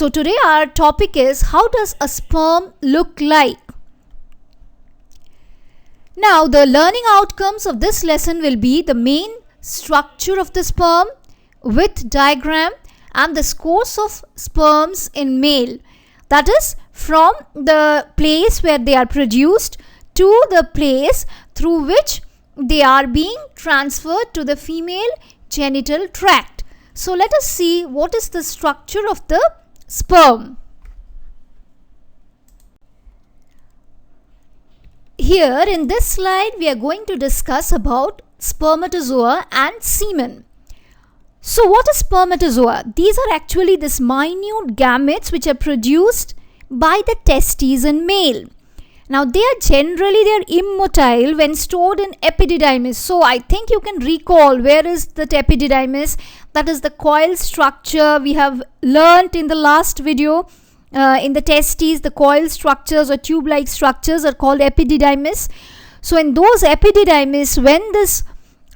So today our topic is, how does a sperm look like? Now the learning outcomes of this lesson will be the main structure of the sperm with diagram and the scores of sperms in male. That is, from the place where they are produced to the place through which they are being transferred to the female genital tract. So let us see what is the structure of the sperm. Here in this slide we are going to discuss about spermatozoa and semen. So what is spermatozoa? These are actually this minute gametes which are produced by the testes in male. Now they are immotile when stored in epididymis. So I think you can recall where is that epididymis. That is the coil structure we have learnt in the last video. In the testes, the coil structures or tube-like structures are called epididymis. So in those epididymis, when this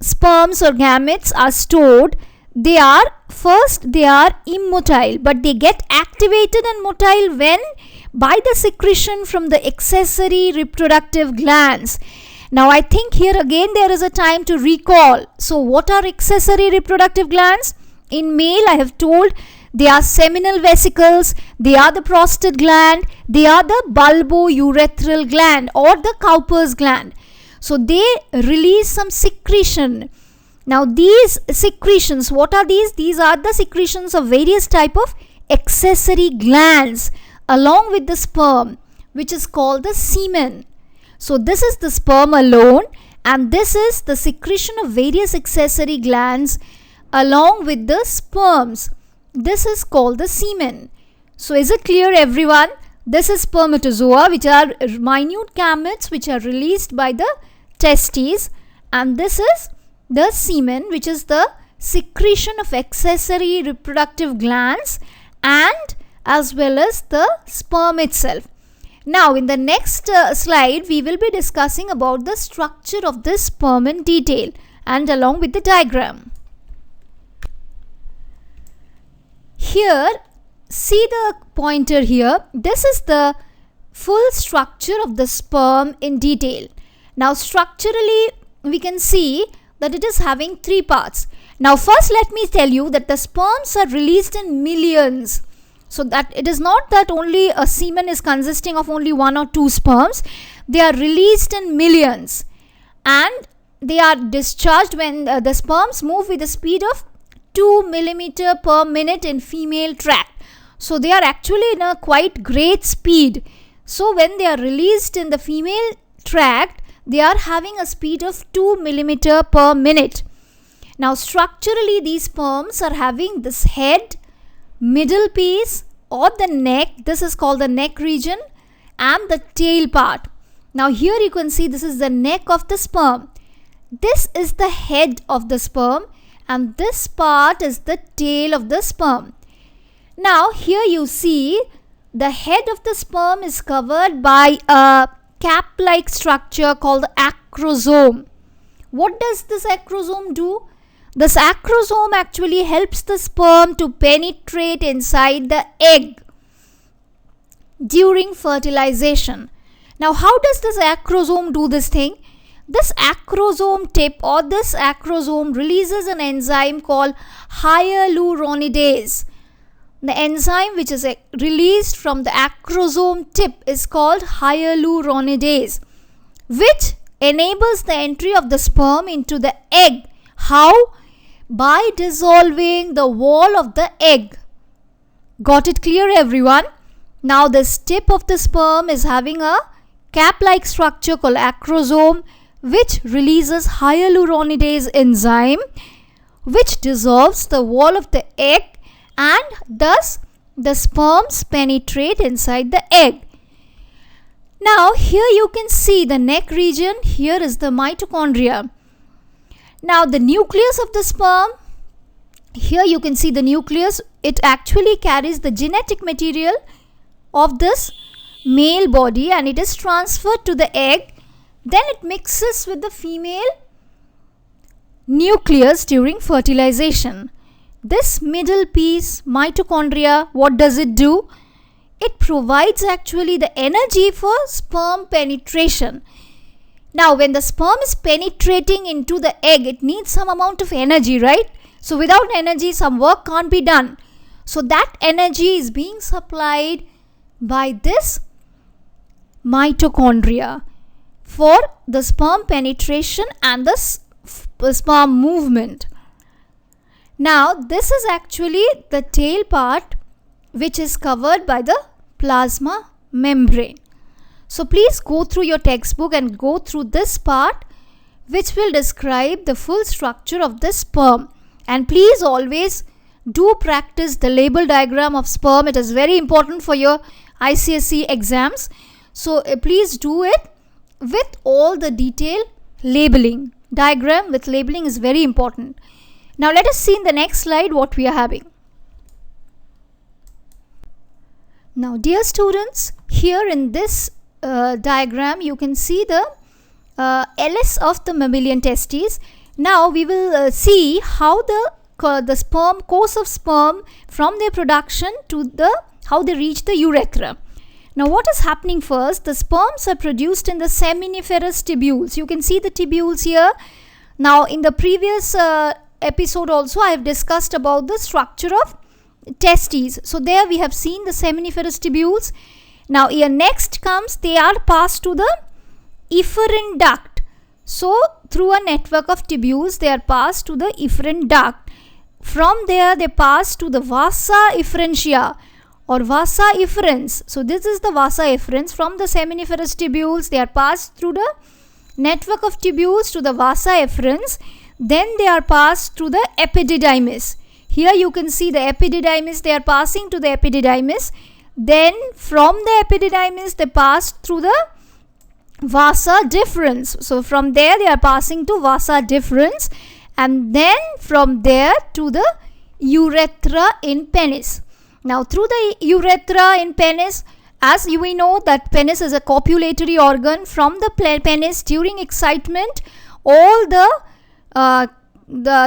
sperms or gametes are stored, they are immotile, but they get activated and motile when by the secretion from the accessory reproductive glands. Now I think here again there is a time to recall. So what are accessory reproductive glands? In male I have told they are seminal vesicles, they are the prostate gland, they are the bulbourethral gland or the Cowper's gland. So they release some secretion. Now these secretions, what are these? These are the secretions of various type of accessory glands along with the sperm, which is called the semen. So this is the sperm alone, and this is the secretion of various accessory glands along with the sperms. This is called the semen. So is it clear, everyone? This is spermatozoa, which are minute gametes which are released by the testes, and this is the semen, which is the secretion of accessory reproductive glands and as well as the sperm itself. Now in the next slide we will be discussing about the structure of this sperm in detail and along with the diagram. Here, see the pointer here. This is the full structure of the sperm in detail. Now structurally we can see that it is having three parts. Now first let me tell you that the sperms are released in millions. So that it is not that only a semen is consisting of only one or two sperms. They are released in millions and they are discharged when the sperms move with a speed of 2 millimeter per minute in female tract. So they are actually in a quite great speed. So when they are released in the female tract, they are having a speed of 2 millimeter per minute. Now structurally these sperms are having this head, middle piece or the neck, this is called the neck region, and the tail part. Now here you can see this is the neck of the sperm. This is the head of the sperm and this part is the tail of the sperm. Now here you see the head of the sperm is covered by a cap-like structure called the acrosome. What does this acrosome do? This acrosome actually helps the sperm to penetrate inside the egg during fertilization. Now how does this acrosome do this thing? This acrosome tip or this acrosome releases an enzyme called hyaluronidase. The enzyme which is released from the acrosome tip is called hyaluronidase, which enables the entry of the sperm into the egg. How? By dissolving the wall of the egg. Got it clear, everyone? Now this tip of the sperm is having a cap-like structure called acrosome, which releases hyaluronidase enzyme, which dissolves the wall of the egg, and thus the sperms penetrate inside the egg. Now here you can see the neck region. Here is the mitochondria. Now the nucleus of the sperm, here you can see the nucleus. It actually carries the genetic material of this male body and it is transferred to the egg. Then it mixes with the female nucleus during fertilization. this middle piece, mitochondria, what does it do? It provides actually the energy for sperm penetration. Now, when the sperm is penetrating into the egg, it needs some amount of energy, right? So, without energy, some work can't be done. So, that energy is being supplied by this mitochondria for the sperm penetration and the sperm movement. Now, this is actually the tail part which is covered by the plasma membrane. So, please go through your textbook and go through this part which will describe the full structure of the sperm. And please always do practice the label diagram of sperm. It is very important for your ICSE exams. So, please do it with all the detail labeling. Diagram with labeling is very important. Now, let us see in the next slide what we are having. Now, dear students, here in this diagram, you can see the LS of the mammalian testes. Now, we will see how the sperm, course of sperm from their production to how they reach the urethra. Now, what is happening first? The sperms are produced in the seminiferous tubules. You can see the tubules here. Now, in the previous episode also, I have discussed about the structure of testes. So, there we have seen the seminiferous tubules. Now, here next comes, they are passed to the efferent duct. So, through a network of tubules, they are passed to the efferent duct. From there, they pass to the vasa efferentia or vasa efferens. So, this is the vasa efferens. From the seminiferous tubules, they are passed through the network of tubules to the vasa efferens. Then they are passed through the epididymis. Here you can see the epididymis, they are passing to the epididymis. Then from the epididymis, they pass through the vasa deferens. So, from there they are passing to vasa deferens. And then from there to the urethra in penis. Now, through the urethra in penis, as we know that penis is a copulatory organ, from the penis during excitement, all the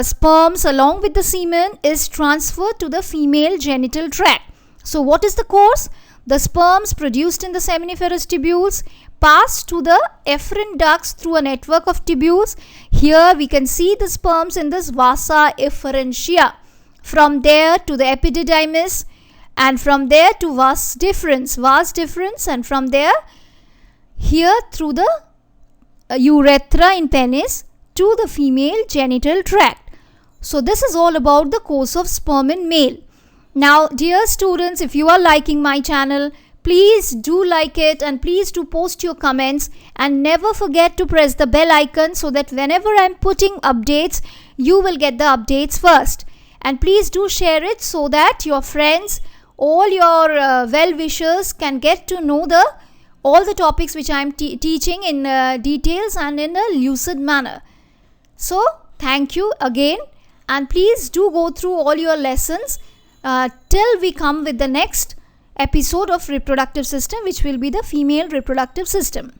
sperms along with the semen is transferred to the female genital tract. So, what is the course? The sperms produced in the seminiferous tubules pass to the efferent ducts through a network of tubules. Here we can see the sperms in this vasa efferentia. From there to the epididymis, and from there to vas deferens, and from there here through the urethra in penis to the female genital tract. So, this is all about the course of sperm in male. Now, dear students, if you are liking my channel, please do like it and please do post your comments, and never forget to press the bell icon so that whenever I am putting updates, you will get the updates first. And please do share it so that your friends, all your well-wishers can get to know all the topics which I am teaching in details and in a lucid manner. So, thank you again, and please do go through all your lessons till we come with the next episode of reproductive system, which will be the female reproductive system.